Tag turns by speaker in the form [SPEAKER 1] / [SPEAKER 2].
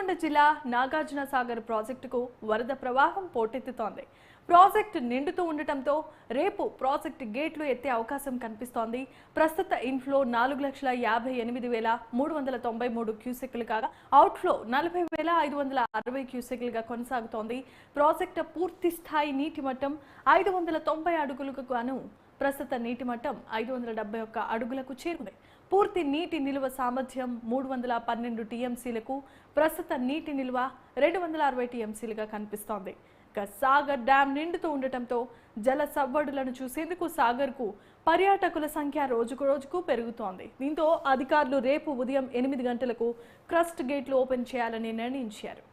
[SPEAKER 1] నల్గొండ జిల్లా నాగార్జున సాగర్ ప్రాజెక్టుకు వరద ప్రవాహం పోటెత్తుతోంది. ప్రాజెక్టు నిండుతూ ఉండటంతో రేపు ప్రాజెక్టు గేట్లు ఎత్తే అవకాశం కనిపిస్తోంది. ప్రస్తుత ఇన్ఫ్లో 4,58,393 క్యూసెక్లు కాగా అవుట్ఫ్లో 40,560 క్యూసెక్లుగా కొనసాగుతోంది. ప్రాజెక్టు పూర్తి స్థాయి నీటి మట్టం 590 అడుగులకు గాను ప్రస్తుత నీటి మట్టం 571 అడుగులకు చేరింది. పూర్తి నీటి నిల్వ సామర్థ్యం 312 టీఎంసీలకు, ప్రస్తుత నీటి నిల్వ 260 టీఎంసీలుగా కనిపిస్తోంది. సాగర్ డ్యాం నిండుతూ ఉండటంతో జల సవ్వడులను చూసేందుకు సాగర్కు పర్యాటకుల సంఖ్య రోజుకు రోజుకు పెరుగుతోంది. దీంతో అధికారులు రేపు ఉదయం 8 గంటలకు క్రస్ట్ గేట్లు ఓపెన్ చేయాలని నిర్ణయించారు.